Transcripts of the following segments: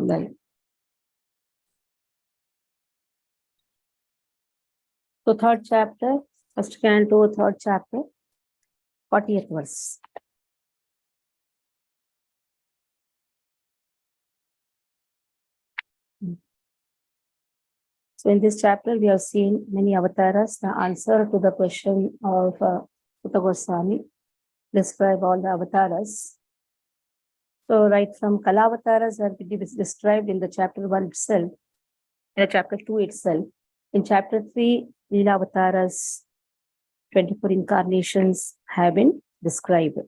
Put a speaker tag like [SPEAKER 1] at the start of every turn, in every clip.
[SPEAKER 1] Right. So third chapter, first canto, third chapter, 40th verse. So in this chapter, we have seen many avatars. The answer to the question of Sutta Goswami describe all the avatars. So right from Kalavataras are described in the chapter 1 itself, in the chapter 2 itself. In chapter 3, Leela Avatars, 24 incarnations have been described.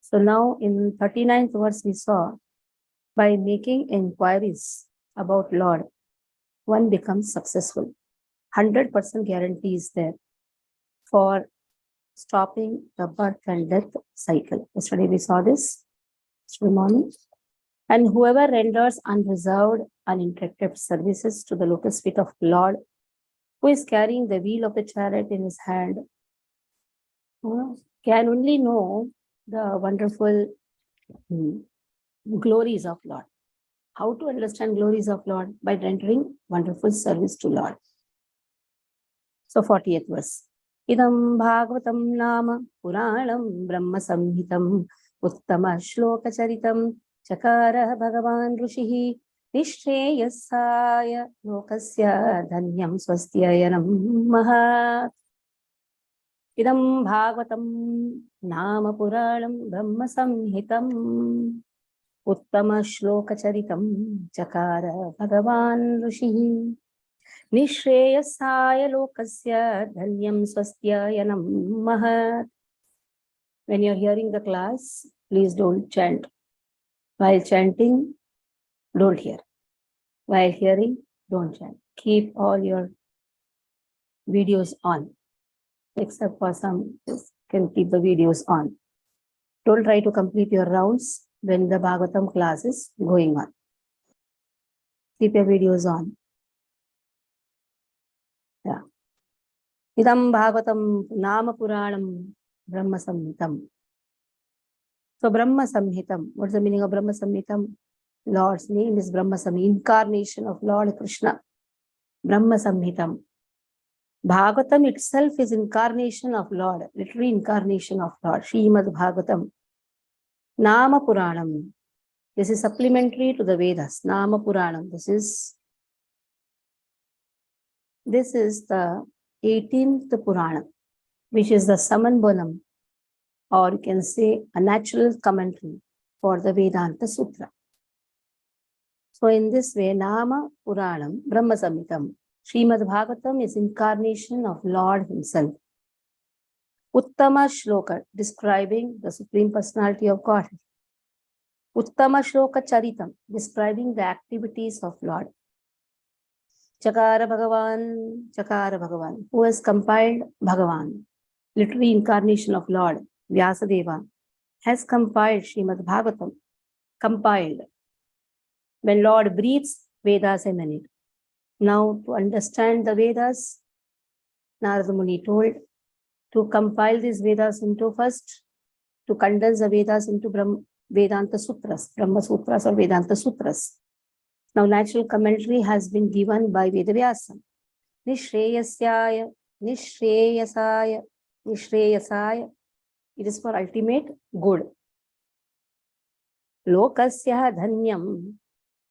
[SPEAKER 1] So now in 39th verse we saw, by making inquiries about Lord, one becomes successful. 100% guarantee is there for stopping the birth and death cycle. Yesterday we saw this, yesterday morning. And whoever renders unreserved, uninterrupted services to the lotus feet of Lord, who is carrying the wheel of the chariot in his hand, can only know the wonderful glories of Lord. How to understand glories of Lord? By rendering wonderful service to Lord. So 40th verse. Idam bhagavatam nama puranam brahma samhitam uttama shloka charitam chakara bhagavan rishihi nishreyasaya lokasya dhanyam swastyayanam mahat. Idam bhagavatam nama puranam brahma samhitam uttama shloka charitam chakara bhagavan rishihi nishreyasaya lokasya dhanyam swastyayanam mahat. When you're hearing the class, please don't chant. While chanting, don't hear. While hearing, don't chant. Keep all your videos on. Except for some, can keep the videos on. Don't try to complete your rounds when the Bhagavatam class is going on. Keep your videos on. Yeah. Idam Bhagavatam Nama Puranam Brahma Samhitam. So Brahma Samhitam. What's the meaning of Brahma Samhitam? Lord's name is Brahma Samhitam, incarnation of Lord Krishna. Brahma Samhitam. Bhagavatam itself is incarnation of Lord, literally incarnation of Lord. Srimad Bhagavatam. Nama Puranam. This is supplementary to the Vedas. Nama Puranam. This is the 18th Purana, which is the Samanbanam, or you can say a natural commentary for the Vedanta Sutra. So in this way, Nama Puranam, Brahma Samhitam, Srimad Bhagavatam is incarnation of Lord himself. Uttama Shloka, describing the Supreme Personality of Godhead. Uttama Shloka Charitam, describing the activities of Lord. Chakara Bhagavan, who has compiled Bhagavan, literally incarnation of Lord, Vyasadeva, has compiled Srimad Bhagavatam, compiled. When Lord breathes, Vedas emanate. Now, to understand the Vedas, Narada Muni told, to compile these Vedas into first, to condense the Vedas into Vedanta Sutras, Brahma Sutras or Vedanta Sutras. Now, natural commentary has been given by Vedavyasa. Nishreyasaya, Nishreyasaya, Nishreyasaya. It is for ultimate good. Lokasya dhanyam.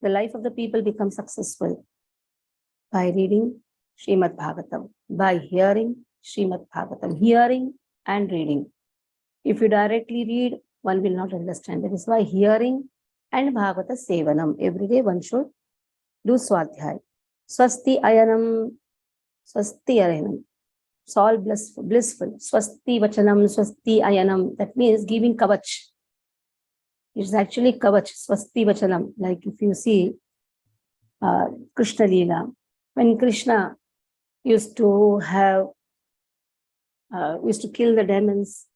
[SPEAKER 1] The life of the people becomes successful by reading Srimad Bhagavatam, by hearing Srimad Bhagavatam, hearing and reading. If you directly read, one will not understand. That is why hearing and Bhagavata Sevanam. Every day one should do Swadhyay. Swasti Ayanam, Swasti Ayanam. It's all blissful. Swasti Vachanam, Swasti Ayanam. That means giving kavach. It's actually kavach, Swasti Vachanam. Like if you see Krishna Leela, when Krishna used to kill the demons,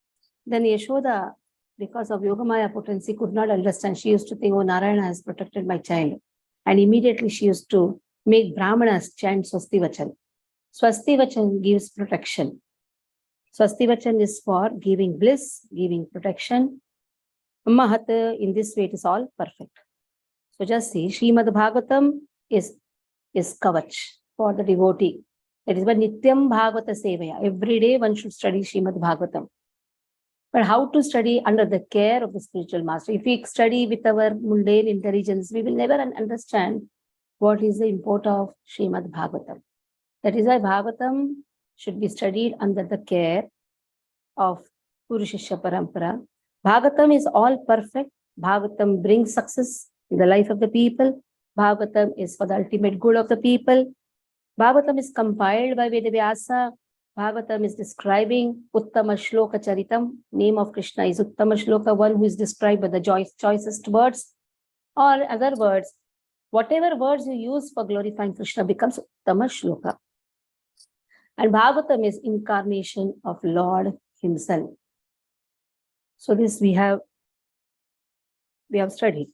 [SPEAKER 1] then Yashoda, because of Yogamaya potency, could not understand. She used to think, oh, Narayana has protected my child. And immediately she used to make Brahmanas chant Swasti Vachan. Swasti Vachan gives protection. Swasti Vachan is for giving bliss, giving protection. Mahat, in this way, it is all perfect. So just see, Srimad Bhagavatam is kavach for the devotee. That is why Nityam Bhagavata Sevaya. Every day one should study Srimad Bhagavatam. But how to study under the care of the spiritual master? If we study with our mundane intelligence, we will never understand what is the import of Srimad Bhagavatam. That is why Bhagavatam should be studied under the care of Guru Shishya Parampara. Bhagavatam is all perfect. Bhagavatam brings success in the life of the people. Bhagavatam is for the ultimate good of the people. Bhagavatam is compiled by Vedavyasa. Bhagavatam is describing Uttama Shloka Charitam. Name of Krishna is Uttama Shloka, one who is described by the choicest words. Or other words, whatever words you use for glorifying Krishna becomes Uttama Shloka. And Bhagavatam is incarnation of Lord Himself. So this we have studied.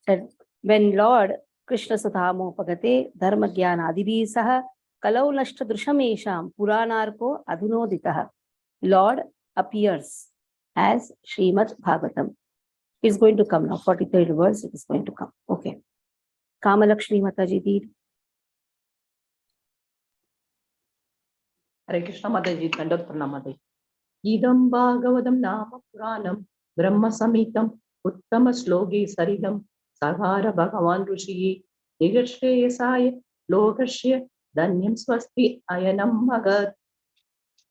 [SPEAKER 1] That when Lord Krishna Sathamo Pagate Dharma Jnana Adibhi Saha Kalau Nashta Drushamesham Puranarko Adhunoditaha, Lord appears as Srimad Bhagavatam. It's going to come now, 43rd verse, it is going to come. Okay. Kamalakshmi Mataji did.
[SPEAKER 2] Hare Krishna Mataji, Canto Mataji. Idam Bhagavatam Nama Puranam Brahma Samitam Uttama Shlogi Saridam Sahara Bhagavan Rushi Nigashre Saya Lokashya Danyam Swasti Ayanam Magat.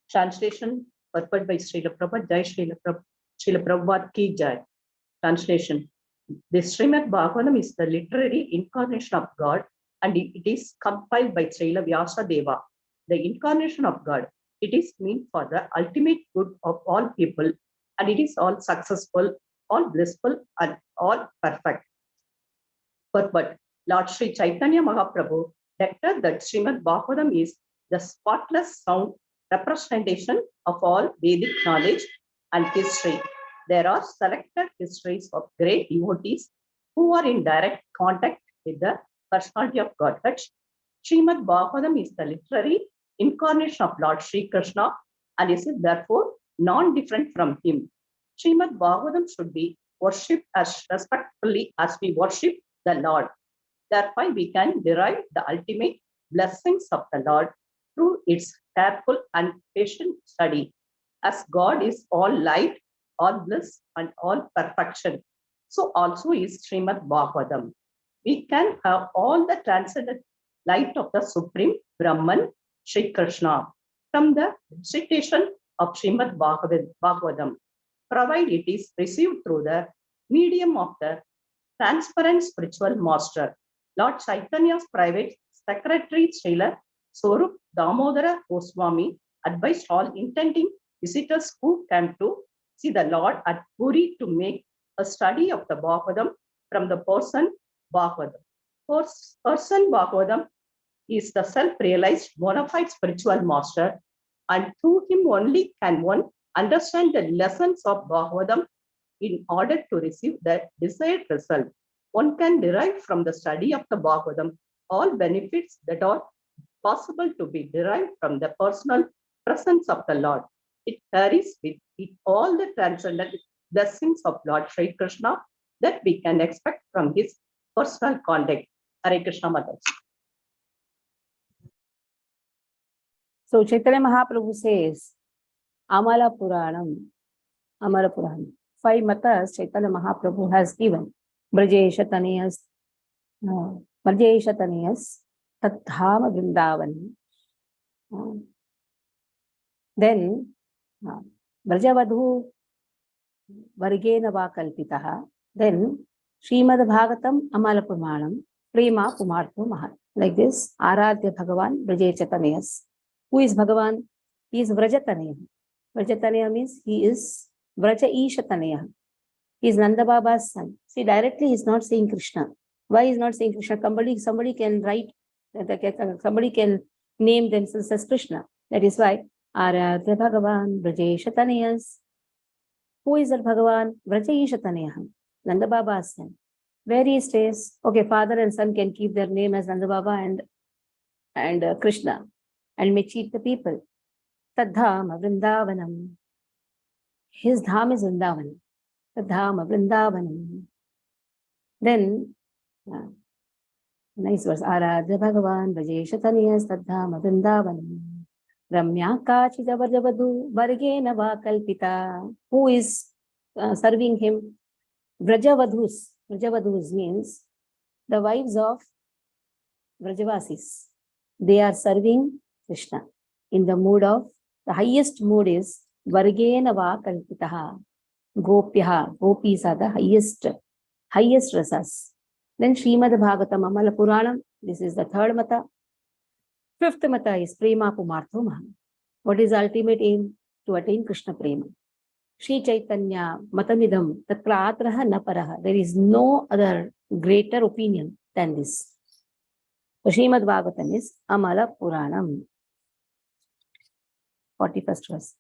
[SPEAKER 2] Translation purport by Srila Prabhupada. Jai Srila Prabhupada Ki Jai. Translation. The Srimad Bhagavatam is the literary incarnation of God, and it is compiled by Srila Vyasa Deva. The incarnation of God, it is meant for the ultimate good of all people, and it is all successful, all blissful, and all perfect. But Lord Sri Chaitanya Mahaprabhu declared that Srimad Bhagavatam is the spotless sound representation of all Vedic knowledge and history. There are selected histories of great devotees who are in direct contact with the personality of Godhead. Srimad Bhagavatam is the literary incarnation of Lord Sri Krishna and is therefore non-different from him. Srimad Bhagavatam should be worshipped as respectfully as we worship the Lord. Therefore, we can derive the ultimate blessings of the Lord through its careful and patient study. As God is all light, all bliss, and all perfection, so also is Srimad Bhagavatam. We can have all the transcendent light of the Supreme Brahman, Sri Krishna, from the recitation of Srimad Bhagavatam, provided it is received through the medium of the transparent spiritual master. Lord Chaitanya's private secretary, Srila Swarup Damodara Goswami, advised all intending visitors who came to see the Lord at Puri to make a study of the Bhagavatam from the person Bhagavatam. Person Bhagavatam is the self-realized bona fide spiritual master, and through him only can one understand the lessons of Bhagavatam in order to receive the desired result. One can derive from the study of the Bhagavatam all benefits that are possible to be derived from the personal presence of the Lord. It carries with it all the transcendent blessings of Lord Sri Krishna that we can expect from his personal conduct. Hare Krishna Mataji.
[SPEAKER 1] So Chaitanya Mahaprabhu says, Amala Puranam. 5 matas Chaitanya Mahaprabhu has given. Brajesha Taniyas, Tadhama Vrindavan. Then Brajavadhu Vargena Vakalpitaha. Then Srimad Bhagavatam Amala Pramanam Prema Pumartho Mahat. Like this, Aradhya Bhagavan Brajesha Taniyas. Who is Bhagavan? He is Vrajataniya. Vrajataniya means he is Vraja Ishataniya. He is Nanda Baba's son. See, directly he is not saying Krishna. Why he is not saying Krishna? Somebody can write, somebody can name themselves as Krishna. That is why Aradhya Bhagavan Brajesha Taniyas. Who is that Bhagavan? Vraja Ishataniya. Nanda Baba's son. Where he stays, okay, father and son can keep their name as Nanda Baba and Krishna, and may cheat the people. Tadhama Vrindavanam. His dham is Vrindavan. Tadhama Vrindavanam. Then, nice verse. Aradhya Bhagavan Vajesha Taniyas Tadhama Vrindavanam. Ramya Kachita Varjavadu Vargena Va Kalpita. Who is serving him? Vrajavadhus. Vrajavadhus means the wives of Vrajavasis. They are serving Krishna in the mood of, the highest mood is Vargena Va Kalpitaha. Gopyaha. Gopis are the highest rasas. Then Srimad Bhagavatam Amala Puranam. This is the third mata. Fifth mata is Prema Pumartho Maha. What is ultimate aim? To attain Krishna Prema. Shri Chaitanya Matamidam Tatra Atraha Naparaha. There is no other greater opinion than this. So Srimad Bhagavatam is Amala Puranam. 41st verse.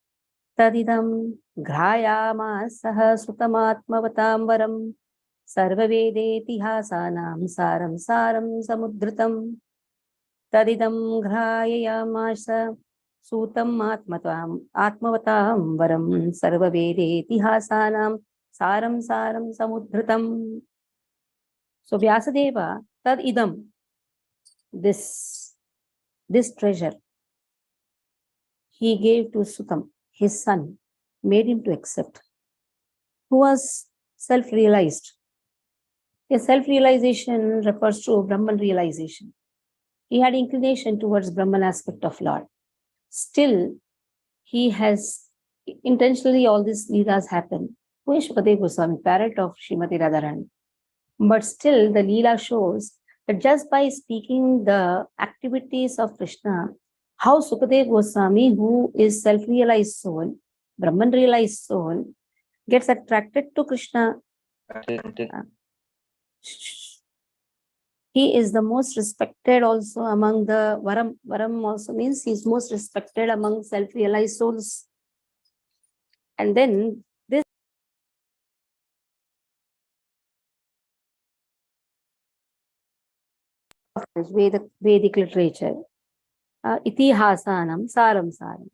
[SPEAKER 1] Tadidam Ghrayama Saha Sutamatmavatam Varam Sarva Vedetihasanam Saram Saram Samudritam. Tadidam Ghrayama Sutam Atmavatam Varam Sarva Vedetihasanam Saram Saram Samudritam. So Vyasadeva, Tadidam, this treasure, he gave to Sutam, his son, made him to accept, who was self-realized. A self-realization refers to Brahman realization. He had inclination towards Brahman aspect of Lord. Still, he has intentionally, all these leelas happen. Who is Shukadeva Goswami, parrot of Srimati Radharani? But still, the leela shows that just by speaking the activities of Krishna, how Sukadeva Goswami, who is self-realized soul, Brahman realized soul, gets attracted to Krishna. He is the most respected also among the Varam. Varam also means he is most respected among self-realized souls. And then this Vedic literature, Itihasanam Saram Saram.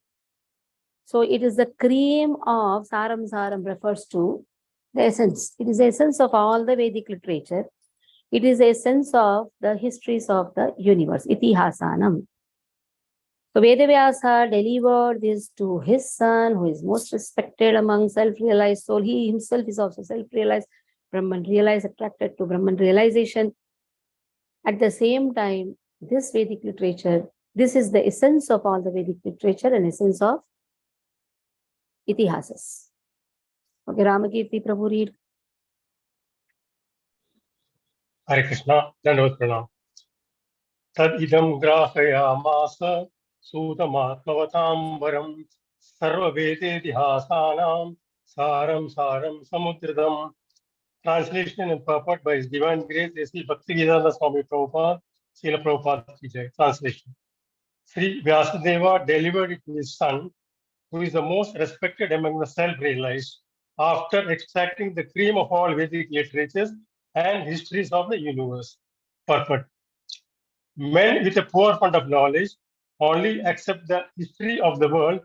[SPEAKER 1] So it is the cream of Saram Saram, refers to the essence. It is the essence of all the Vedic literature. It is the essence of the histories of the universe, Itihasanam. So Vedavyasa delivered this to his son, who is most respected among self-realized soul. He himself is also self-realized, Brahman realized, attracted to Brahman realization. At the same time, this Vedic literature, this is the essence of all the Vedic literature and essence of Itihasas. Okay, Ramakirti Prabhu, read.
[SPEAKER 3] Hare Krishna, Dandavat Pranam. Tad idam grahayamasa sutamatmavatam sarva vedetihasanam saram saram samudridam. Translation and purport by His Divine Grace, A.C. Bhakti Swami Prabhupada, Srila Prabhupada Ki Jai. Translation. Sri Vyasadeva delivered it to his son, who is the most respected among the self-realized, after extracting the cream of all Vedic literatures and histories of the universe. Purport. Men with a poor fund of knowledge only accept the history of the world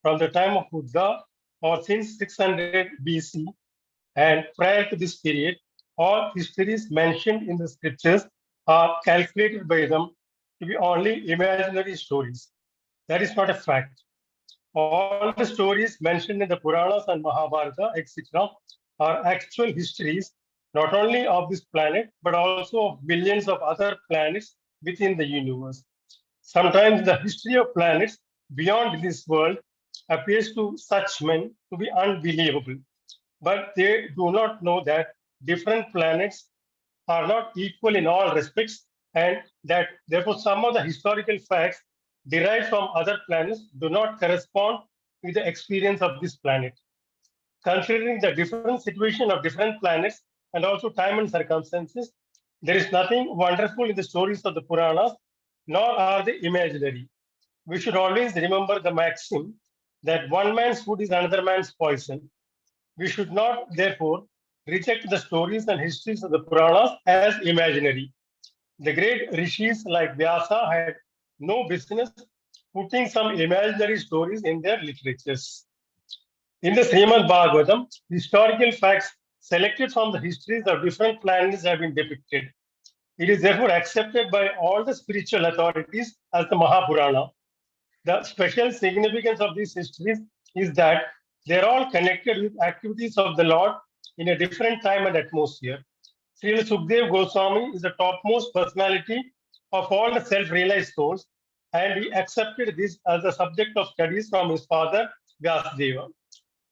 [SPEAKER 3] from the time of Buddha or since 600 BC, and prior to this period, all histories mentioned in the scriptures are calculated by them to be only imaginary stories. That is not a fact. All the stories mentioned in the Puranas and Mahabharata, etc., are actual histories, not only of this planet, but also of billions of other planets within the universe. Sometimes the history of planets beyond this world appears to such men to be unbelievable, but they do not know that different planets are not equal in all respects, and that therefore some of the historical facts derived from other planets do not correspond with the experience of this planet. Considering the different situation of different planets and also time and circumstances, there is nothing wonderful in the stories of the Puranas, nor are they imaginary. We should always remember the maxim that one man's food is another man's poison. We should not, therefore, reject the stories and histories of the Puranas as imaginary. The great rishis like Vyasa had no business putting some imaginary stories in their literatures. In the Srimad Bhagavatam, historical facts selected from the histories of different planets have been depicted. It is therefore accepted by all the spiritual authorities as the Mahapurana. The special significance of these histories is that they are all connected with activities of the Lord in a different time and atmosphere. Srila Sukdev Goswami is the topmost personality of all the self-realized souls, and he accepted this as the subject of studies from his father, Vyasadeva.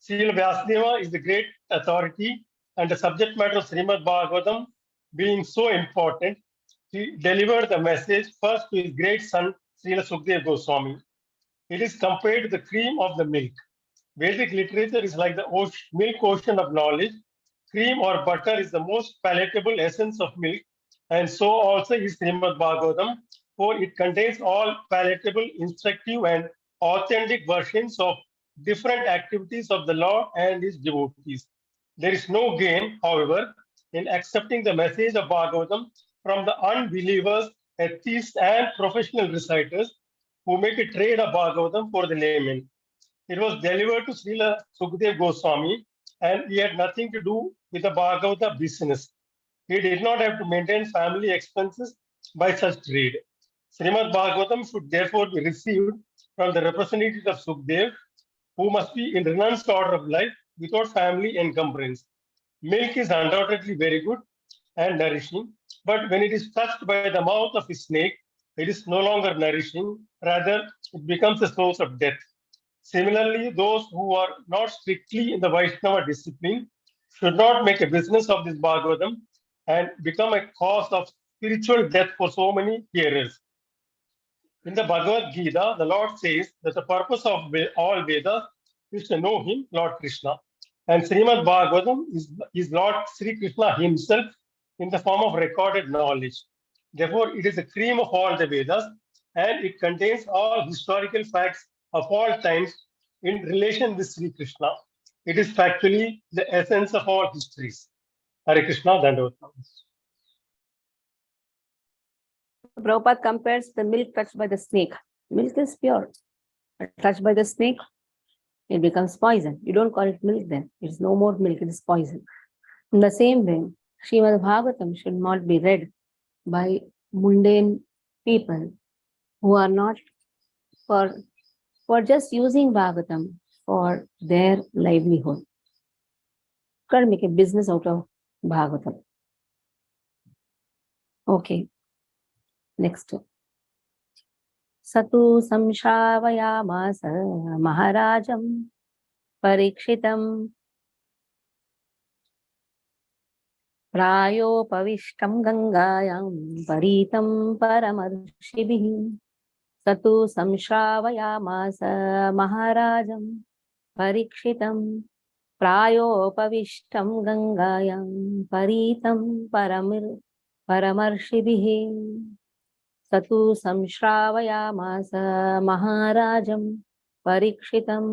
[SPEAKER 3] Srila Vyasadeva is the great authority, and the subject matter of Srimad Bhagavatam being so important, he delivered the message first to his great son, Srila Sukdev Goswami. It is compared to the cream of the milk. Vedic literature is like the milk ocean of knowledge. Cream or butter is the most palatable essence of milk, and so also is Srimad Bhagavatam, for it contains all palatable, instructive, and authentic versions of different activities of the Lord and his devotees. There is no gain, however, in accepting the message of Bhagavatam from the unbelievers, atheists, and professional reciters who make a trade of Bhagavatam for the layman. It was delivered to Srila Sukdev Goswami, and he had nothing to do with the Bhagavata business. He did not have to maintain family expenses by such trade. Srimad Bhagavatam should therefore be received from the representative of Sukdev, who must be in renounced order of life without family encumbrance. Milk is undoubtedly very good and nourishing, but when it is touched by the mouth of a snake, it is no longer nourishing, rather, it becomes a source of death. Similarly, those who are not strictly in the Vaishnava discipline should not make a business of this Bhagavatam and become a cause of spiritual death for so many hearers. In the Bhagavad Gita, the Lord says that the purpose of all Vedas is to know Him, Lord Krishna. And Srimad Bhagavatam is Lord Sri Krishna Himself in the form of recorded knowledge. Therefore, it is the cream of all the Vedas, and it contains all historical facts of all times in relation with Sri Krishna. It is factually the essence of all histories. Hare Krishna, Dandavat.
[SPEAKER 1] Prabhupada compares the milk touched by the snake. Milk is pure. But touched by the snake, it becomes poison. You don't call it milk then. It's no more milk, it is poison. In the same way, Srimad Bhagavatam should not be read by mundane people who are not for just using Bhagavatam for their livelihood. Can't make a business out of Bhagavatam. Okay. Next. Satu samshravayamasa maharajam parikshitam prayopavishtam gangayam paritam paramarshibihi. Satu samshravayamasa maharajam parikshitam prayopavishtam gangayam paritam paramarshibihi. Satu samshravayamasa maharajam parikshitam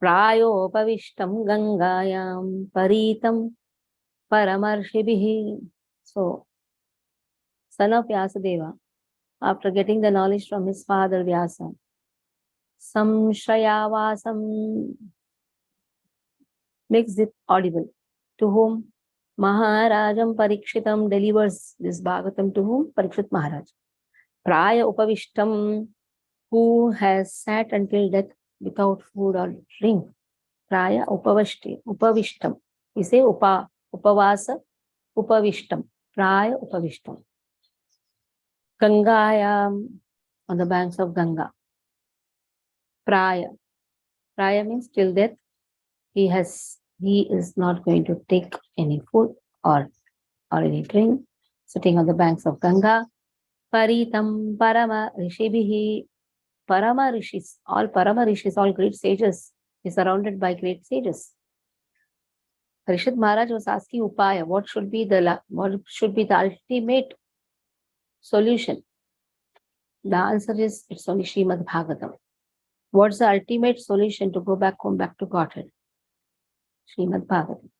[SPEAKER 1] prayopavishtam gangayam paritam paramarshibihi. So, son of Vyasadeva, after getting the knowledge from his father Vyasa, samshayavasam makes it audible. To whom? Maharajam Parikshitam delivers this Bhagavatam to whom? Parikshit Maharaj. Praya Upavishtam, who has sat until death without food or drink. Praya Upavishtam. We say Upavasa, Upavishtam. Praya Upavishtam. Gangayam, on the banks of Ganga. Praya. Praya means till death he is not going to take any food or any drink, sitting on the banks of Ganga. Paritam Parama Rishibihi. Parama Rishis, all great sages. He's surrounded by great sages. Parikshit Maharaj was asking Upaya, what should be the ultimate solution? The answer is, it's only Srimad Bhagavatam. What's the ultimate solution to go back home, back to Godhead? Srimad Bhagavatam.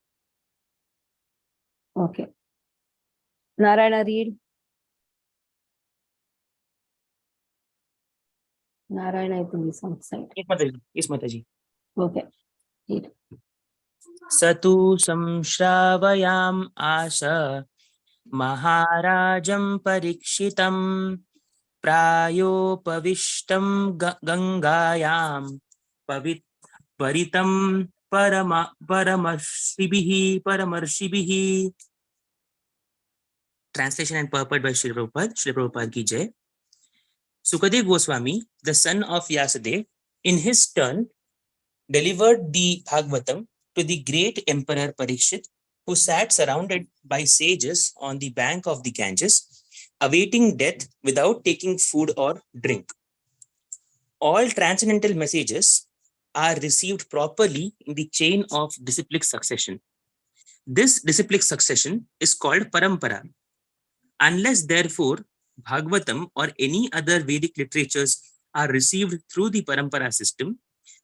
[SPEAKER 1] Okay. Narayana, read. Narayana, I think is outside.
[SPEAKER 4] Yes, Mataji.
[SPEAKER 1] Okay. Read.
[SPEAKER 4] सतु संश्रावयाम us महाराजं परीक्षितं प्रायोपविष्टं गंगायां परितं परमर्षिभिः. Translation and purport by Srila Prabhupada. Srila Prabhupada ki jai. Sukadev Goswami, the son of Vyasadeva, in his turn delivered the Bhagavatam to the great emperor Parikshit, who sat surrounded by sages on the bank of the Ganges, awaiting death without taking food or drink. All transcendental messages are received properly in the chain of disciplic succession. This disciplic succession is called parampara. Unless, therefore, Bhagavatam or any other Vedic literatures are received through the parampara system,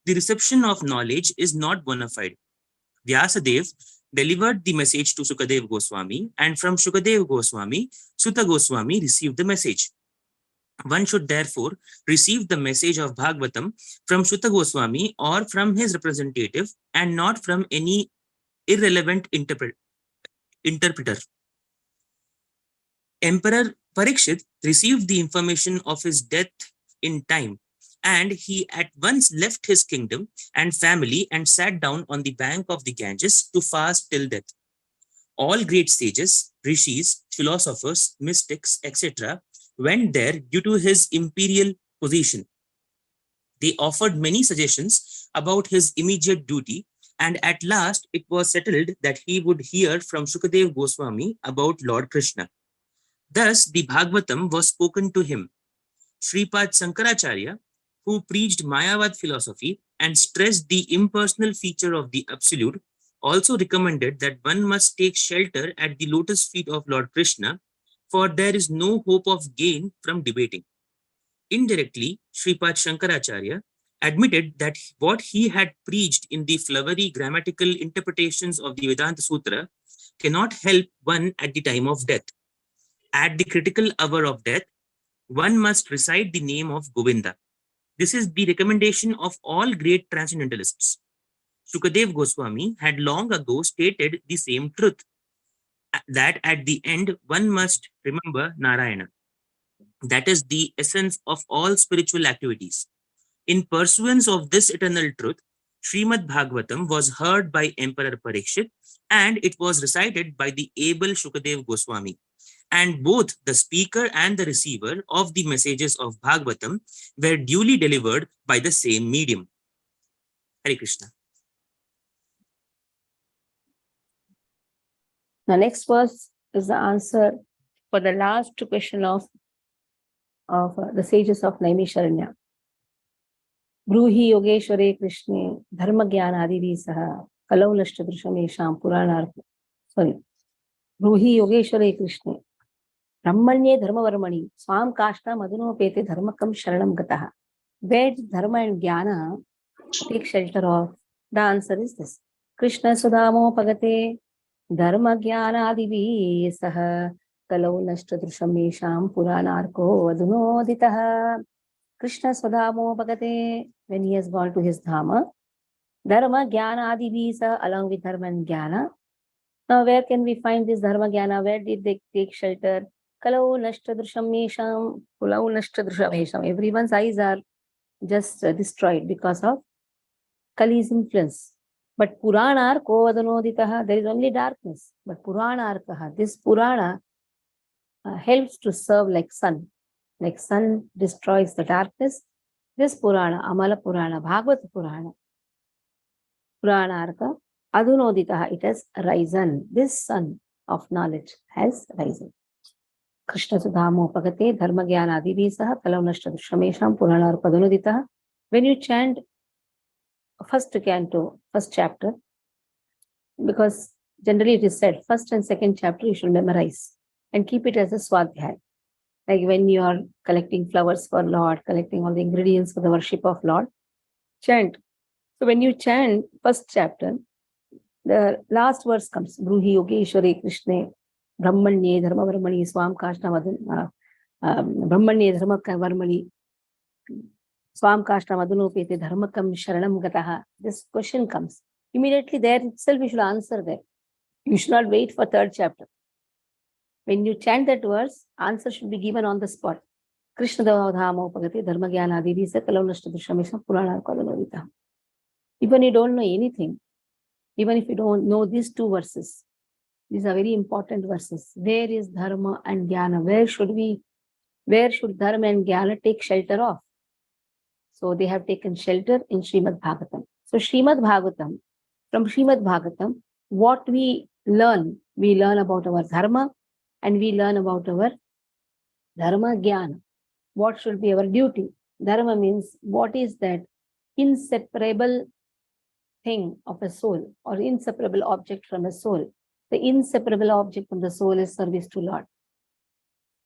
[SPEAKER 4] the reception of knowledge is not bona fide. Vyasadeva delivered the message to Sukadev Goswami, and from Sukadev Goswami, Sutta Goswami received the message. One should therefore receive the message of Bhagavatam from Sutta Goswami or from his representative, and not from any irrelevant interpreter. Emperor Parikshit received the information of his death in time, and he at once left his kingdom and family and sat down on the bank of the Ganges to fast till death. All great sages, rishis, philosophers, mystics, etc. went there due to his imperial position. They offered many suggestions about his immediate duty, and at last it was settled that he would hear from Sukadev Goswami about Lord Krishna. Thus, the Bhagavatam was spoken to him. Sripad Shankaracharya, who preached Mayavad philosophy and stressed the impersonal feature of the Absolute, also recommended that one must take shelter at the lotus feet of Lord Krishna, for there is no hope of gain from debating. Indirectly, Sripad Shankaracharya admitted that what he had preached in the flowery grammatical interpretations of the Vedanta Sutra cannot help one at the time of death. At the critical hour of death, one must recite the name of Govinda. This is the recommendation of all great transcendentalists. Sukadev Goswami had long ago stated the same truth, that at the end one must remember Narayana. That is the essence of all spiritual activities. In pursuance of this eternal truth, Srimad Bhagavatam was heard by Emperor Parikshit, and it was recited by the able Sukadev Goswami. And both the speaker and the receiver of the messages of Bhagavatam were duly delivered by the same medium. Hare Krishna.
[SPEAKER 1] The next verse is the answer for the last question of the sages of Naimisharanya. Bruhi Yogeshware Krishne Dharma Jnanadivi Saha Kalau Nashtadrishamesham Puranartha. Bruhi Yogeshware Krishne Brahmanye Dharmavarmani Swam Kashta Madhunopete Dharmakam Sharanam Gataha. Where did Dharma and Jnana take shelter of? The answer is this. Krishna Sudamo Pagate Dharma Jnanadivi Saha Kalau Nashtadrishamesham Puranarko Adunoditaha. Krishna Swadhamo Bhagate, when he has gone to his Dharma, Dharma Jnana Adivisa, along with Dharma and Jnana. Now, where can we find this Dharma Jnana? Where did they take shelter? Kalau Nashtadrusham Mesham, Pulau Nashtadrusham Mesham. Everyone's eyes are just destroyed because of Kali's influence. But Purana Arko Adanoditaha, there is only darkness. But Purana Arkaha, this Purana helps to serve like sun. Like sun destroys the darkness, this Purana, Amala Purana, Bhagavata Purana, Purana Arka, Adunoditaha, it has risen. This sun of knowledge has risen. Krishna Sudhamo Pagate, Dharma Jnana Adivisaha, Kalau Nashtadrishamesham, Purana Arka Adunoditaha. When you chant first canto, first chapter, because generally it is said, first and second chapter you should memorize and keep it as a swadhyaya. Like when you are collecting flowers for Lord, collecting all the ingredients for the worship of Lord, chant. So when you chant first chapter, the last verse comes, Bruhi Yogeshware Krishne, Brahmanye Dharma Varmani Swam Kashna Brahmanye Dharma Varmani Swam Kashna Madhunopete Dharmakam Sharanam Gataha. This question comes. Immediately there itself we should answer there. You should not wait for third chapter. When you chant that verse, answer should be given on the spot. Krishna Dhammo Pagati Dharma Gyana Adidi Sakalavnashta Dushamisa Purana Kalanavita. Even you don't know anything, even if you don't know these two verses, these are very important verses. Where is Dharma and Jnana? Where should Dharma and Jnana take shelter of? So they have taken shelter in Srimad Bhagavatam. So Srimad Bhagavatam, from Srimad Bhagavatam, what we learn about our Dharma and we learn about our Dharma Jnana. What should be our duty? Dharma means what is that inseparable thing of a soul or inseparable object from a soul. The inseparable object from the soul is service to Lord.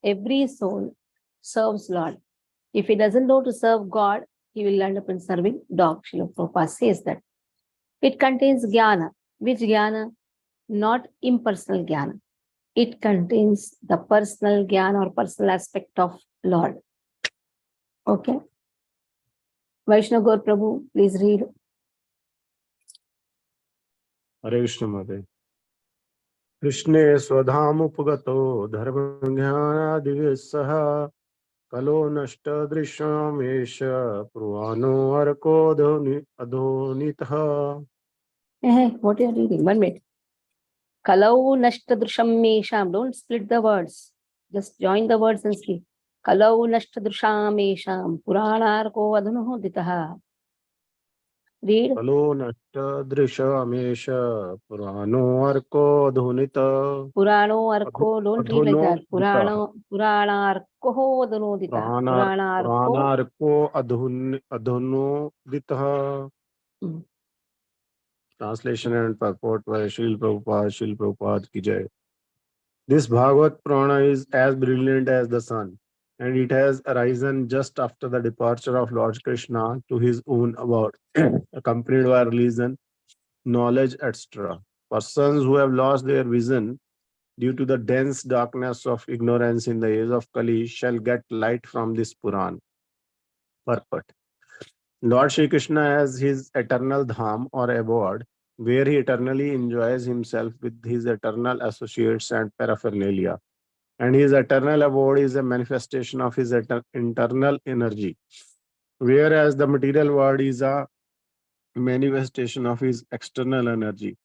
[SPEAKER 1] Every soul serves Lord. If he doesn't know to serve God, he will end up in serving dog. Srila Prabhupada says that. It contains jnana. Which jnana? Not impersonal jnana. It contains the personal jnana or personal aspect of Lord. Okay. Vaishnav Gaur Prabhu, please read.
[SPEAKER 5] Hare Krishna Mate. Krishne Swadhamupagato Dharma Divisaha Kalo Nashta Drishamesha Purvano Arko Adonitaha.
[SPEAKER 1] What are you reading? 1 minute. Kalau nashtadrusham mesham. Don't split the words. Just join the words and speak. Kalau nashtadrusham mesham. Puranarko adhunuhoditaha. Read.
[SPEAKER 5] Kalo Nashta Drishamesha Purvano Arko Adonita.
[SPEAKER 1] Purano arko. Don't read like that. Puranarko adhunoditaha.
[SPEAKER 5] Puranarko Adonoditaha. Translation and purport by Srila Prabhupada ki jai. This Bhagavad Purana is as brilliant as the sun, and it has arisen just after the departure of Lord Krishna to his own abode, accompanied by religion, knowledge, etc. Persons who have lost their vision due to the dense darkness of ignorance in the age of Kali shall get light from this Puran. Purport. Lord Shri Krishna has his eternal dham or abode, where he eternally enjoys himself with his eternal associates and paraphernalia. And his eternal abode is a manifestation of his internal energy, whereas the material world is a manifestation of his external energy.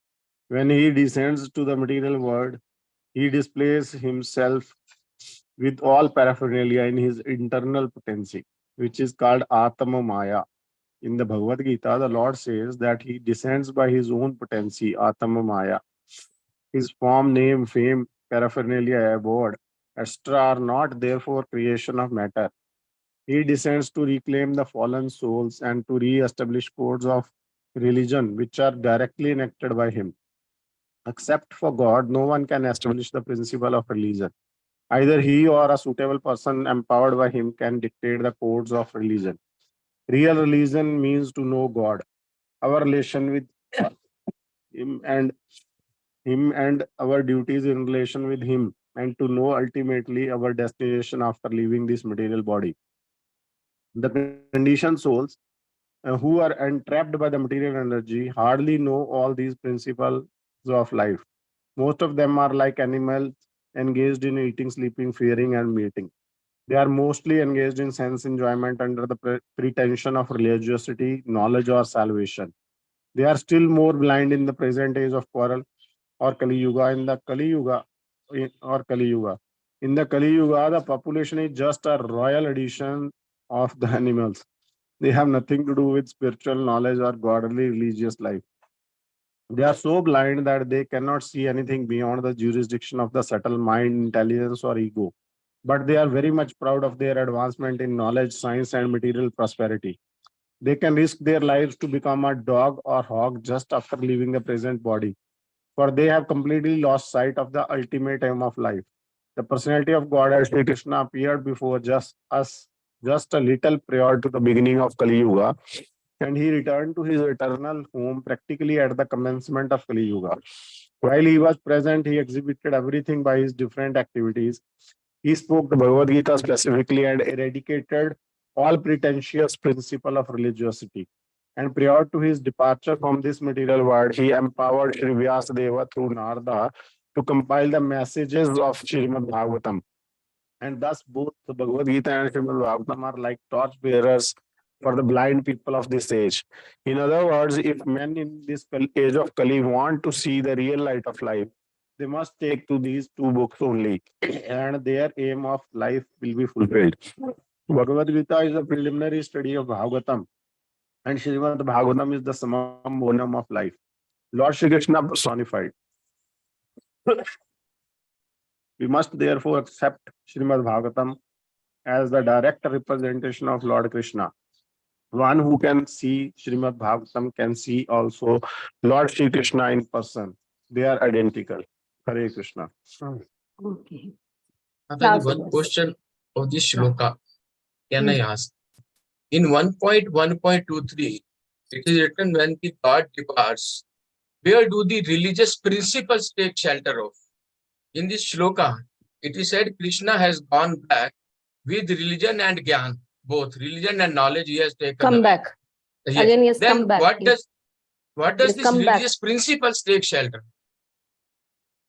[SPEAKER 5] When he descends to the material world, he displays himself with all paraphernalia in his internal potency, which is called Atma Maya. In the Bhagavad Gita, the Lord says that he descends by his own potency, Atma Maya. His form, name, fame, paraphernalia, abode, etc. are not therefore creation of matter. He descends to reclaim the fallen souls and to re-establish codes of religion which are directly enacted by him. Except for God, no one can establish the principle of religion. Either he or a suitable person empowered by him can dictate the codes of religion. Real religion means to know God, our relation with him and our duties in relation with him, and to know ultimately our destination after leaving this material body. The conditioned souls who are entrapped by the material energy hardly know all these principles of life. Most of them are like animals engaged in eating, sleeping, fearing, and mating. They are mostly engaged in sense enjoyment under the pretension of religiosity, knowledge, or salvation. They are still more blind in the present age of quarrel or Kali Yuga. In the Kali Yuga, the population is just a royal addition of the animals. They have nothing to do with spiritual knowledge or godly religious life. They are so blind that they cannot see anything beyond the jurisdiction of the subtle mind, intelligence, or ego. But they are very much proud of their advancement in knowledge, science, and material prosperity. They can risk their lives to become a dog or hog just after leaving the present body, for they have completely lost sight of the ultimate aim of life. The personality of God as Sri Krishna appeared before us just a little prior to the beginning of Kali Yuga, and he returned to his eternal home practically at the commencement of Kali Yuga. While he was present, he exhibited everything by his different activities. He spoke the Bhagavad Gita specifically and eradicated all pretentious principle of religiosity. And prior to his departure from this material world, he empowered Sri Vyasadeva through Narada to compile the messages of Srimad Bhagavatam. And thus both the Bhagavad Gita and Srimad Bhagavatam are like torch bearers for the blind people of this age. In other words, if men in this age of Kali want to see the real light of life, they must take to these two books only, and their aim of life will be fulfilled. Bhagavad Gita is a preliminary study of Bhagavatam, and Srimad Bhagavatam is the summum bonum of life. Lord Shri Krishna personified. We must therefore accept Srimad Bhagavatam as the direct representation of Lord Krishna. One who can see Srimad Bhagavatam can see also Lord Shri Krishna in person. They are identical. Hare Krishna.
[SPEAKER 1] Okay.
[SPEAKER 6] Mataji,
[SPEAKER 1] Last
[SPEAKER 6] one
[SPEAKER 1] verse.
[SPEAKER 6] question of this shloka can I ask? In 1.1.23, it is written when the God departs, where do the religious principles take shelter of? In this shloka, it is said Krishna has gone back with religion and gyan, both religion and knowledge he has taken
[SPEAKER 1] Come
[SPEAKER 6] away.
[SPEAKER 1] back.
[SPEAKER 6] Yes.
[SPEAKER 1] Again, he has
[SPEAKER 6] Then
[SPEAKER 1] come back.
[SPEAKER 6] what does
[SPEAKER 1] has
[SPEAKER 6] this
[SPEAKER 1] come back.
[SPEAKER 6] religious principles take shelter?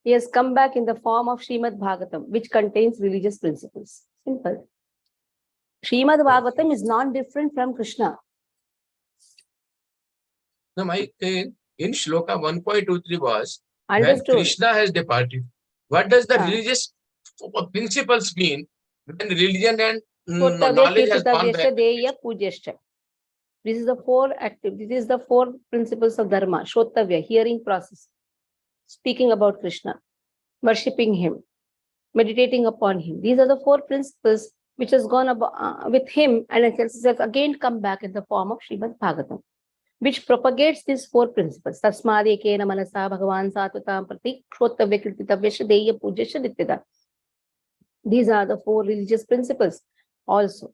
[SPEAKER 1] He has come back in the form of Srimad Bhagavatam, which contains religious principles. Simple. Srimad Bhagavatam is not different from Krishna.
[SPEAKER 6] No, my thing in shloka 1.23 was
[SPEAKER 1] Understood.
[SPEAKER 6] when Krishna has departed. What does the
[SPEAKER 1] Ah.
[SPEAKER 6] religious principles mean when religion and
[SPEAKER 1] Shotavya,
[SPEAKER 6] knowledge has gone
[SPEAKER 1] Kirtitavyascha,
[SPEAKER 6] back?
[SPEAKER 1] Deya, Pudyascha. This is the four principles of Dharma. Shotavya, hearing process. Speaking about Krishna. Worshipping him. Meditating upon him. These are the four principles which has gone with him and it has again come back in the form of Srimad Bhagavatam, which propagates these four principles. Tasmad ekena manasa bhagavan satutam prati kshotavya kirtitavyascha deya pudyascha nityada. These are the four religious principles. Also,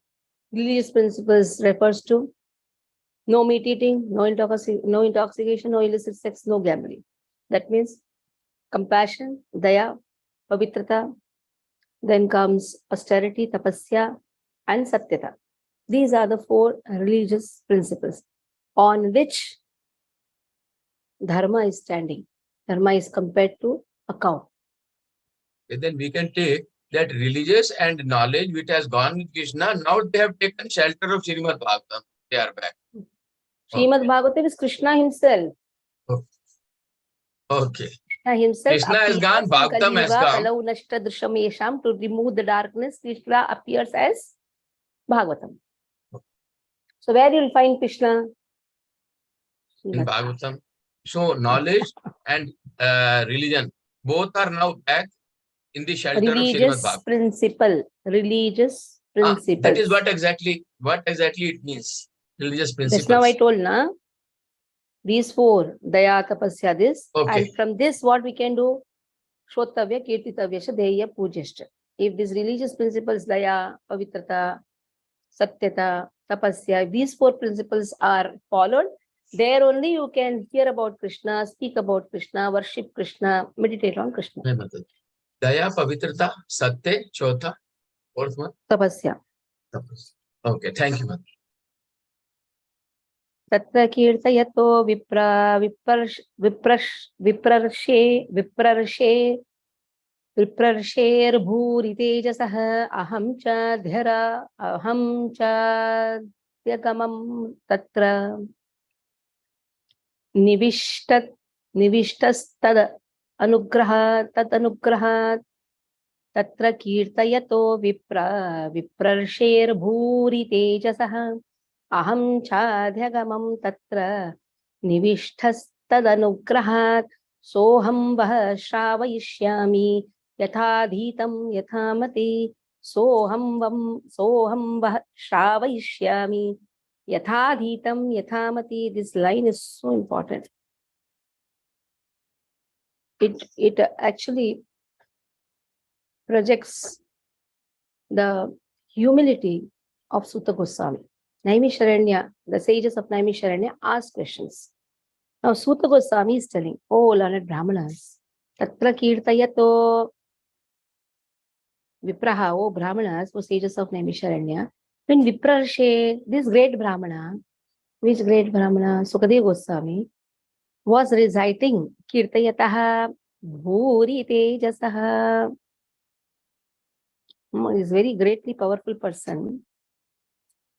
[SPEAKER 1] religious principles refers to no meat eating, no intoxication, no illicit sex, no gambling. That means compassion, daya, pavitrata. Then comes austerity, tapasya, and satyata. These are the four religious principles on which dharma is standing. Dharma is compared to a cow.
[SPEAKER 6] And then we can take that religious and knowledge which has gone with Krishna, now they have taken shelter of Srimad Bhagavatam. They are back.
[SPEAKER 1] Srimad Bhagavatam is Krishna himself.
[SPEAKER 6] Okay.
[SPEAKER 1] Krishna himself
[SPEAKER 6] Krishna has gone, Bhagavatam has come.
[SPEAKER 1] To remove the darkness, Krishna appears as Bhagavatam. So where you will find Krishna?
[SPEAKER 6] In Bhagavatam. So knowledge and religion, both are now back in the shelter of Srimad
[SPEAKER 1] Religious
[SPEAKER 6] Bhagavatam.
[SPEAKER 1] principle. Religious principles.
[SPEAKER 6] That is what exactly it means. Religious principles.
[SPEAKER 1] Just now I told, na? These four, daya, tapasya, this.
[SPEAKER 6] Okay.
[SPEAKER 1] And from this, what we can do? Shotavya, kirtitavyascha, deya, pudyascha. If these religious principles, daya, pavitrata, satyata, tapasya, these four principles are followed, there only you can hear about Krishna, speak about Krishna, worship Krishna, meditate on Krishna.
[SPEAKER 6] Daya, pavitrata, satya, chotha, fourth one?
[SPEAKER 1] Tapasya.
[SPEAKER 6] Okay, thank you, Mother.
[SPEAKER 1] Tatra kirtayato viprarsher bhuri tejasah aham cha dhyagamam tatra nivishtas tad tatra kirtayato viprarsher bhuri tejasah aham chadhyagamam tatra nivishthastadanugrahat soham vah shravayishyami yathadhitam yathamati soham vah shravayishyami yathadhitam yathamati. This line is so important. It actually projects the humility of Sutta Goswami. Naimisharanya, the sages of Naimisharanya ask questions. Now Sutta Goswami is telling, oh learned Brahmanas, Tatra Kirtayato Vipraha, oh Brahmanas, oh sages of Naimisharanya, when Viprarshe, this great Brahmana, which great Brahmana, Sukadeva Goswami, was reciting Kirtayataha Bhuri Tejasaha. Is very greatly powerful person.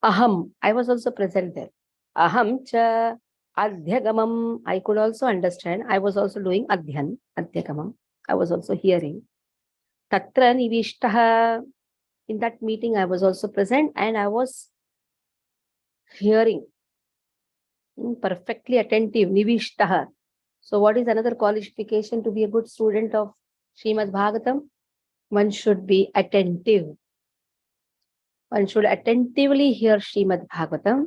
[SPEAKER 1] Aham, I was also present there. Aham cha adhyagamam, I could also understand. I was also doing adhyagamam. I was also hearing. Tatra nivishtaha, in that meeting I was also present and I was hearing. Perfectly attentive, nivishtaha. So what is another qualification to be a good student of Srimad Bhagavatam? One should be attentive. One should attentively hear Srimad Bhagavatam.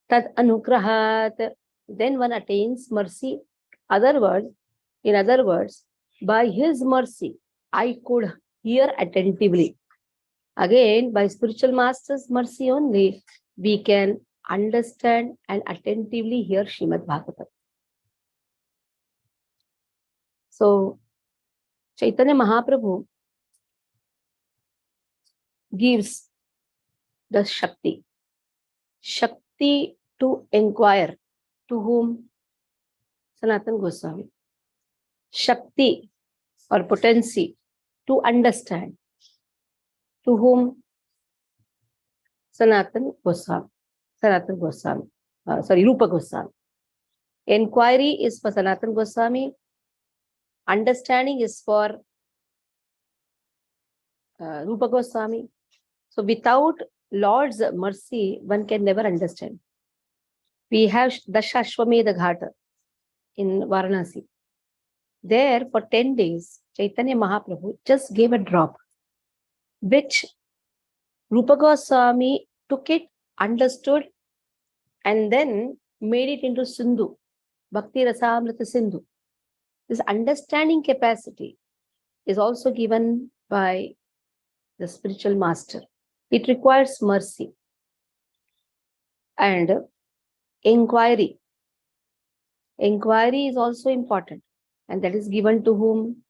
[SPEAKER 1] Tad anugrahat. Then one attains mercy. In other words, by his mercy, I could hear attentively. Again, by spiritual master's mercy only, we can understand and attentively hear Srimad Bhagavatam. So, Chaitanya Mahaprabhu gives the Shakti. Shakti to inquire. To whom? Sanatana Goswami. Shakti or potency to understand. To whom? Sanatana Goswami. Rupa Goswami. Inquiry is for Sanatana Goswami. Understanding is for Rupa Goswami. So without Lord's mercy, one can never understand. We have Dashashwamedha Ghata in Varanasi. There for 10 days, Chaitanya Mahaprabhu just gave a drop, which Rupa Goswami took it, understood, and then made it into Sindhu, Bhakti Rasamrita Sindhu. This understanding capacity is also given by the spiritual master. It requires mercy and inquiry. Inquiry is also important, and that is given to whom?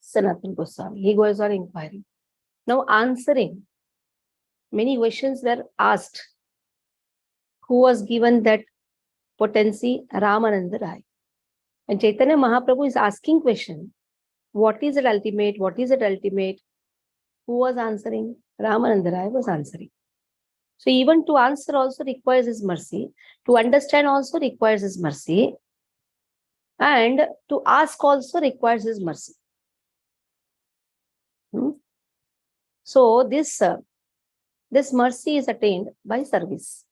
[SPEAKER 1] Sanatana Goswami. He goes on inquiry. Now answering. Many questions were asked. Who was given that potency? Ramananda Rai. And Chaitanya Mahaprabhu is asking question. What is it ultimate? What is it ultimate? Who was answering? Ramananda Rai was answering. So even to answer also requires his mercy. To understand also requires his mercy. And to ask also requires his mercy. So this mercy is attained by service.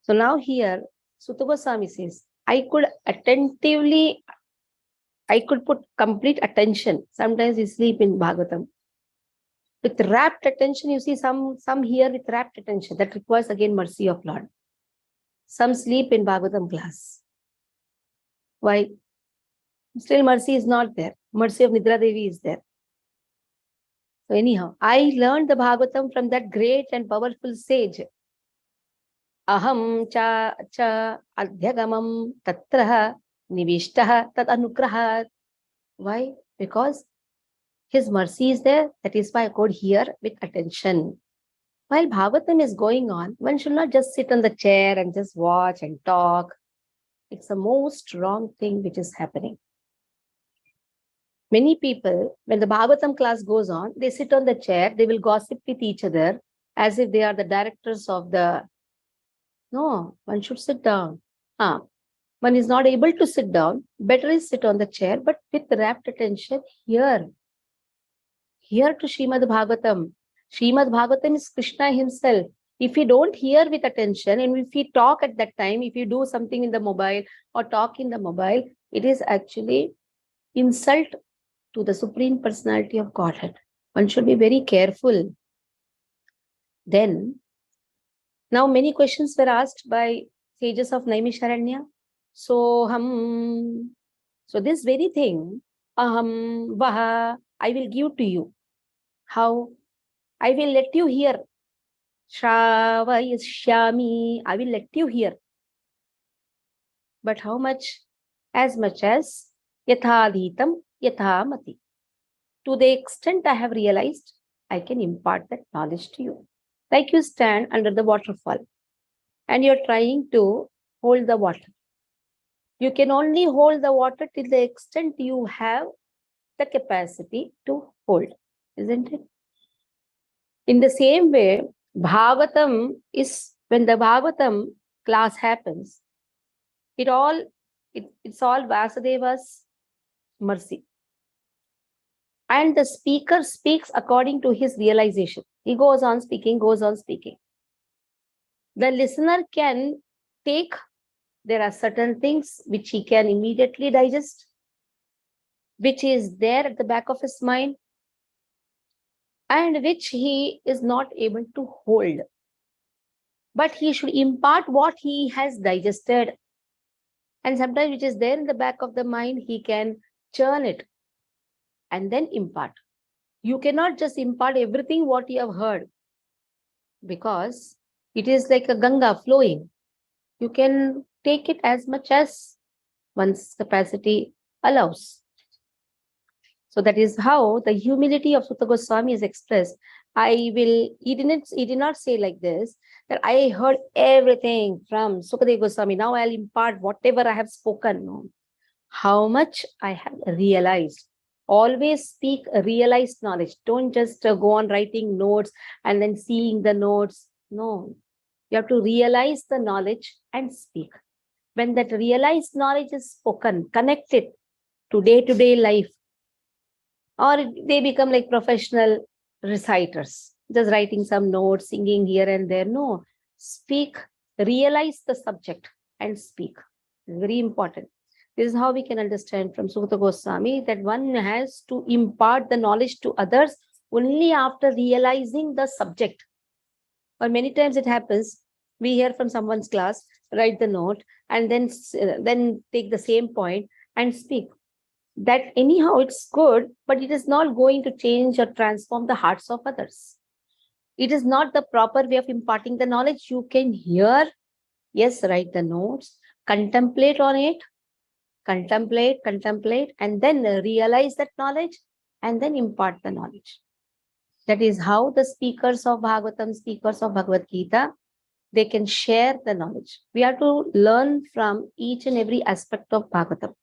[SPEAKER 1] So now here, Sutta Goswami says, I could put complete attention. Sometimes we sleep in Bhagavatam. With rapt attention, you see some here with rapt attention. That requires again mercy of Lord. Some sleep in Bhagavatam class. Why? Still mercy is not there. Mercy of Nidra Devi is there. So anyhow, I learned the Bhagavatam from that great and powerful sage. Aham cha adhyagamam tatraha nivishtaha tad anugrahat. Why? Because his mercy is there. That is why I could hear with attention. While Bhagavatam is going on, one should not just sit on the chair and just watch and talk. It's the most wrong thing which is happening. Many people, when the Bhagavatam class goes on, they sit on the chair, they will gossip with each other as if they are the directors of the... No, one should sit down. One is not able to sit down, better is sit on the chair, but with rapt attention, hear to Srimad Bhagavatam. Srimad Bhagavatam is Krishna himself. If we don't hear with attention and if we talk at that time, if you do something in the mobile or talk in the mobile, it is actually insult to the Supreme Personality of Godhead. One should be very careful. Then, now many questions were asked by sages of Naimisharanya. So this very thing, aham, vaha, I will give to you. How? I will let you hear. Shravayashyami, I will let you hear. But how much? As much as yathadhitam yathamati. To the extent I have realized, I can impart that knowledge to you. Like you stand under the waterfall and you're trying to hold the water. You can only hold the water till the extent you have the capacity to hold, isn't it? In the same way, Bhagavatam is, when the Bhagavatam class happens, it's all Vasudeva's mercy. And the speaker speaks according to his realization. He goes on speaking, goes on speaking. The listener can take, there are certain things which he can immediately digest, which is there at the back of his mind, and which he is not able to hold. But he should impart what he has digested. And sometimes which is there in the back of the mind, he can churn it and then impart. You cannot just impart everything what you have heard, because it is like a Ganga flowing. You can take it as much as one's capacity allows. So that is how the humility of Sutta Goswami is expressed. He did not say like this, that I heard everything from Sukadeva Goswami. Now I'll impart whatever I have spoken. No. How much I have realized. Always speak realized knowledge. Don't just go on writing notes and then seeing the notes. No. You have to realize the knowledge and speak. When that realized knowledge is spoken, connect it to day-to-day life, or they become like professional reciters, just writing some notes, singing here and there. No, speak, realize the subject and speak. It's very important. This is how we can understand from Sutta Goswami that one has to impart the knowledge to others only after realizing the subject. Or many times it happens, we hear from someone's class, write the note, and then take the same point and speak. That anyhow it's good, but it is not going to change or transform the hearts of others. It is not the proper way of imparting the knowledge. You can hear, yes, write the notes, contemplate on it, contemplate, and then realize that knowledge and then impart the knowledge. That is how the speakers of Bhagavatam, speakers of Bhagavad Gita, they can share the knowledge. We have to learn from each and every aspect of Bhagavatam.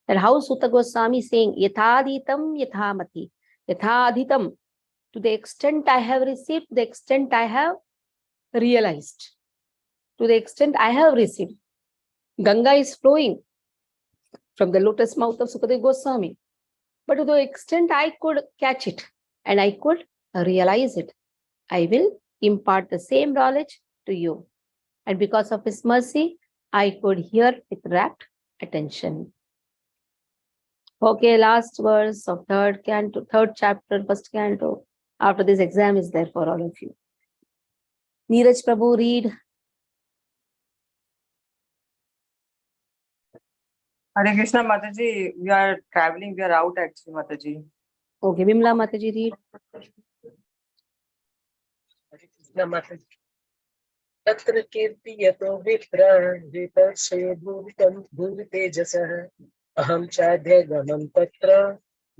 [SPEAKER 1] That how Sutta Goswami is saying, Yathaditam Yathamati, Yathaditam, to the extent I have received, to the extent I have realized, to the extent I have received. Ganga is flowing from the lotus mouth of Sukadeva Goswami. But to the extent I could catch it and I could realize it, I will impart the same knowledge to you. And because of his mercy, I could hear with rapt attention. Okay, last verse of third chapter, first canto. After this exam is there for all of you. Neeraj Prabhu, read.
[SPEAKER 7] Hare Krishna, Mataji, we are traveling, we are out actually, Mataji.
[SPEAKER 1] Okay, Vimla Mataji, read.
[SPEAKER 2] तत्र कीर्ति यतो विप्राजितस्य भूरितं भूरितेजसः अहं चाध्ये गमं तत्र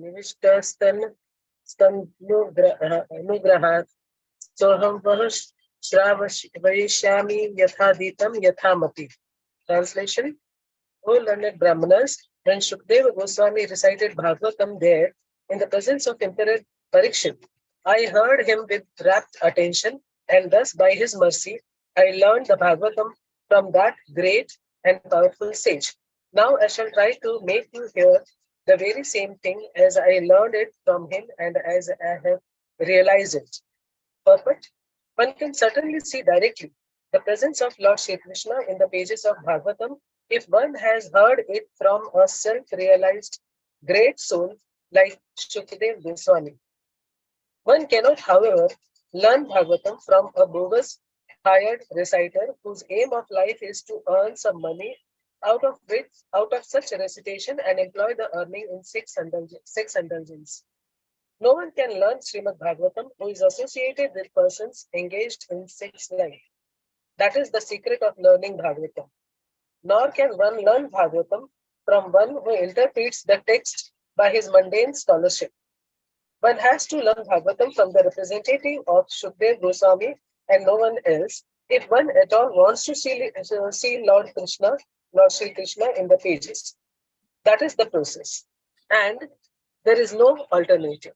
[SPEAKER 2] निविष्टस्तनुग्रहात् सोऽहं वः श्रावयिष्यामि यथाधीतं यथामति. Translation: O learned Brahmanas, when Shukdeva Goswami recited Bhagavatam there in the presence of Emperor Parikshit, I heard him with rapt attention, and thus by his mercy I learned the Bhagavatam from that great and powerful sage. Now I shall try to make you hear the very same thing as I learned it from him and as I have realized it. Purport: one can certainly see directly the presence of Lord Shri Krishna in the pages of Bhagavatam if one has heard it from a self-realized great soul like Shukdev Goswami. One cannot, however, learn Bhagavatam from a bogus hired reciter whose aim of life is to earn some money out of such recitation and employ the earning in sex indulgence. No one can learn Srimad Bhagavatam who is associated with persons engaged in sex life. That is the secret of learning Bhagavatam. Nor can one learn Bhagavatam from one who interprets the text by his mundane scholarship. One has to learn Bhagavatam from the representative of Shukdev Goswami and no one else,
[SPEAKER 8] if one at all wants to see Lord Sri Krishna in the pages. That is the process. And there is no alternative.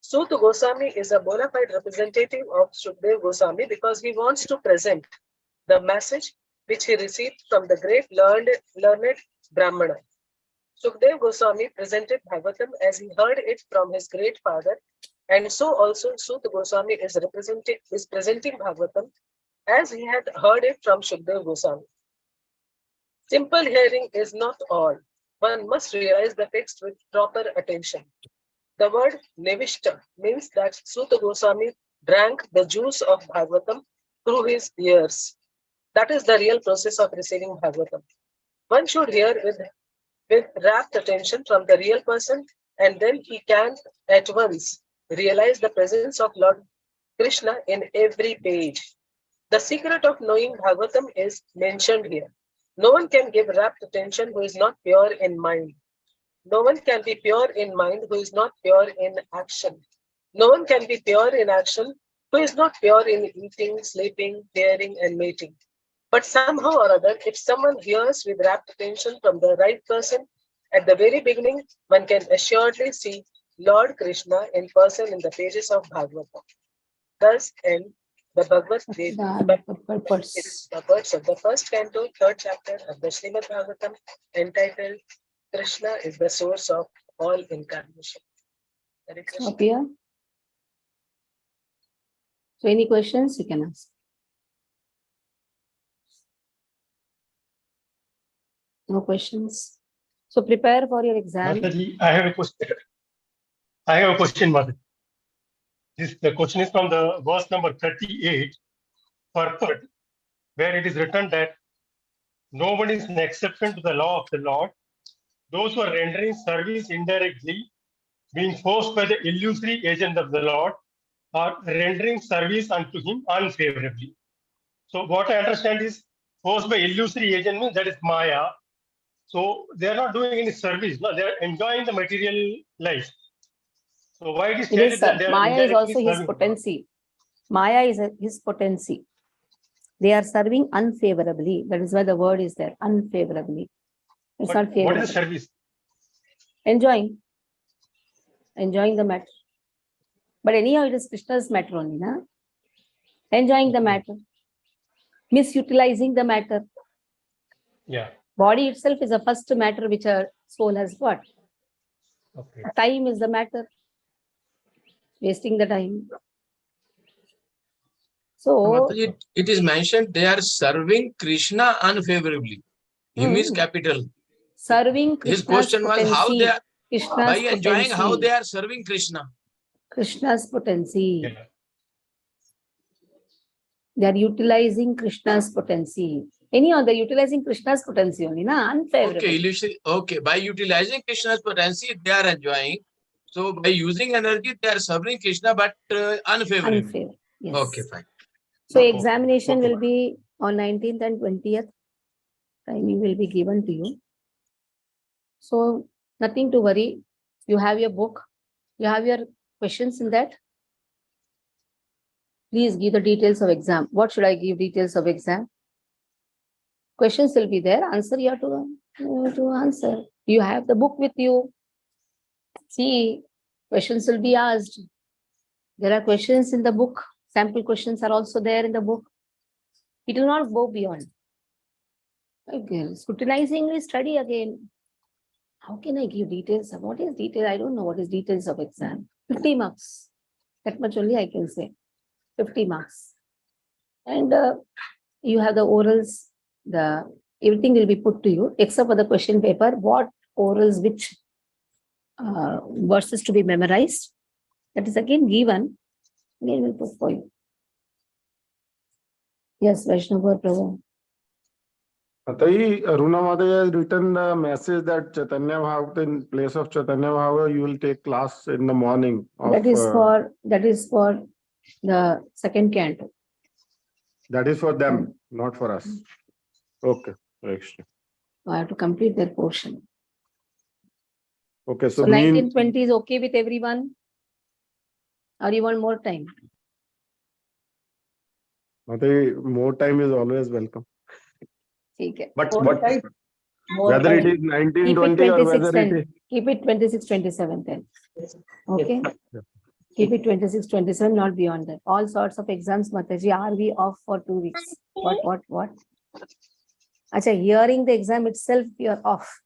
[SPEAKER 8] Suta Goswami is a bona fide representative of Shukdev Goswami because he wants to present the message which he received from the great learned Brahmana. Shukdev Goswami presented Bhagavatam as he heard it from his great father, and so also Suta Goswami is presenting Bhagavatam as he had heard it from Shukdev Goswami. Simple hearing is not all. One must realize the text with proper attention. The word Nevishta means that Suta Goswami drank the juice of Bhagavatam through his ears. That is the real process of receiving Bhagavatam. One should hear with rapt attention from the real person, and then he can at once realize the presence of Lord Krishna in every page. The secret of knowing Bhagavatam is mentioned here. No one can give rapt attention who is not pure in mind. No one can be pure in mind who is not pure in action. No one can be pure in action who is not pure in eating, sleeping, hearing, and mating. But somehow or other, if someone hears with rapt attention from the right person, at the very beginning, one can assuredly see Lord Krishna in person in the pages of Bhagavatam. Thus end the Bhagavad Gita.
[SPEAKER 1] The purpose.
[SPEAKER 8] It is the purpose of the first canto, third chapter of the Srimad Bhagavatam, entitled Krishna is the source of all incarnation. Hare Krishna.
[SPEAKER 1] Stop here. So any questions you can ask. No questions. So prepare for your exam.
[SPEAKER 3] Mataji, I have a question, Mataji. The question is from the verse number 38, purport, where it is written that no one is an exception to the law of the Lord. Those who are rendering service indirectly, being forced by the illusory agent of the Lord, are rendering service unto him unfavorably. So what I understand is forced by illusory agent means that is Maya. So they are not doing any service. No, they are enjoying the material life. So why it is stated that they are
[SPEAKER 1] Maya is also his
[SPEAKER 3] serving
[SPEAKER 1] potency. Maya is his potency. They are serving unfavorably. That is why the word is there, unfavorably. It's
[SPEAKER 3] But
[SPEAKER 1] not favorable.
[SPEAKER 3] what is the service?
[SPEAKER 1] Enjoying the matter. But anyhow, it is Krishna's matter only, na? Enjoying the matter, misutilizing the matter.
[SPEAKER 3] Yeah.
[SPEAKER 1] Body itself is the first matter which a soul has got.
[SPEAKER 3] Okay.
[SPEAKER 1] Time is the matter. Wasting the time. So
[SPEAKER 6] Mataji, it is mentioned they are serving Krishna unfavorably. Him is capital.
[SPEAKER 1] serving
[SPEAKER 6] His
[SPEAKER 1] Krishna's
[SPEAKER 6] question was how they are,
[SPEAKER 1] Krishna's
[SPEAKER 6] by enjoying how
[SPEAKER 1] potency.
[SPEAKER 6] they are serving Krishna.
[SPEAKER 1] Krishna's potency.
[SPEAKER 3] Yeah.
[SPEAKER 1] They are utilizing Krishna's potency. Anyhow, they're utilizing Krishna's potency only, na? Unfavorable.
[SPEAKER 6] Okay, by utilizing Krishna's potency, they are enjoying. So by using energy, they are serving Krishna, but unfavorably.
[SPEAKER 1] Unfair. Yes.
[SPEAKER 6] Okay, fine.
[SPEAKER 1] So
[SPEAKER 6] Okay.
[SPEAKER 1] examination
[SPEAKER 6] Okay.
[SPEAKER 1] will be on 19th and 20th. Timing will be given to you. So nothing to worry. You have your book. You have your questions in that. Please give the details of exam. What should I give details of exam? Questions will be there. Answer you have to answer. You have the book with you. See, questions will be asked. There are questions in the book. Sample questions are also there in the book. It will not go beyond. Okay. Scrutinizingly study again. How can I give details? What is detail? I don't know what is details of exam. 50 marks. That much only I can say. 50 marks. And you have the orals. Everything will be put to you except for the question paper. What orals, which verses to be memorized. That is again given. Again we'll put for you. Yes, Vaishnava Prabhu.
[SPEAKER 5] Mataji, Aruna Mataji has written a message that Chaitanya Bhagavata, in place of Chaitanya Bhagavata, you will take class in the morning.
[SPEAKER 1] That is for the second canto.
[SPEAKER 5] That is for them, not for us. Okay. Next.
[SPEAKER 1] I have to complete that portion.
[SPEAKER 5] Okay.
[SPEAKER 1] So 1920 is okay with everyone? Or you want more time?
[SPEAKER 5] Mataji, more time is always welcome.
[SPEAKER 1] ठीक है.
[SPEAKER 5] But
[SPEAKER 2] More
[SPEAKER 5] what,
[SPEAKER 2] time, more
[SPEAKER 5] whether it
[SPEAKER 2] time.
[SPEAKER 5] is
[SPEAKER 1] Keep
[SPEAKER 5] 1920
[SPEAKER 1] it
[SPEAKER 5] or whether
[SPEAKER 1] 26,
[SPEAKER 5] it is
[SPEAKER 1] keep it 26, 27 then.
[SPEAKER 2] Yes.
[SPEAKER 1] Okay.
[SPEAKER 5] Yeah.
[SPEAKER 1] Keep it 26, 27, not beyond that. All sorts of exams, Mataji, are we off for 2 weeks? What? Acha, hearing the exam itself, you're off.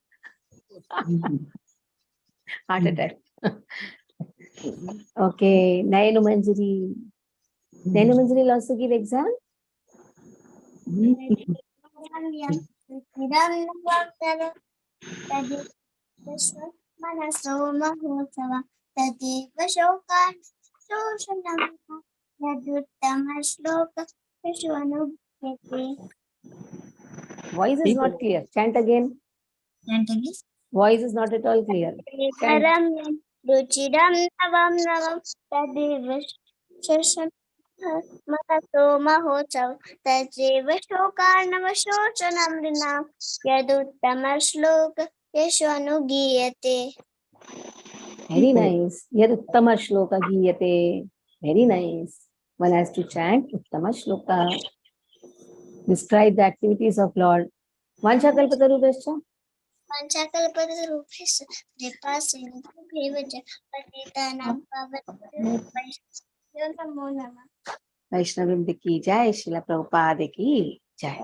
[SPEAKER 1] Heart attack. Okay. Nainu Manjari. Nainu Manjari will also give exam? Voice is not clear. Chant again. Voice is not at all clear. Chant.
[SPEAKER 9] Ruchiram navam navam tadiv shasham matato mahotsav tajiva shokarnava shoshanam rinam yaduttama shloka yashvanugiyate.
[SPEAKER 1] Very nice. Yad Uttama Shloka Giyate. Very nice. One has to chant Uttama Shloka. Describe the activities of Lord. Vanchakalpatarubhascha.
[SPEAKER 9] Panchakalpatarubhascha kripasinubheva patitanam pavanebhyo namo namah.
[SPEAKER 1] Vaishnavim ki jai. Srila Prabhupada ki jai.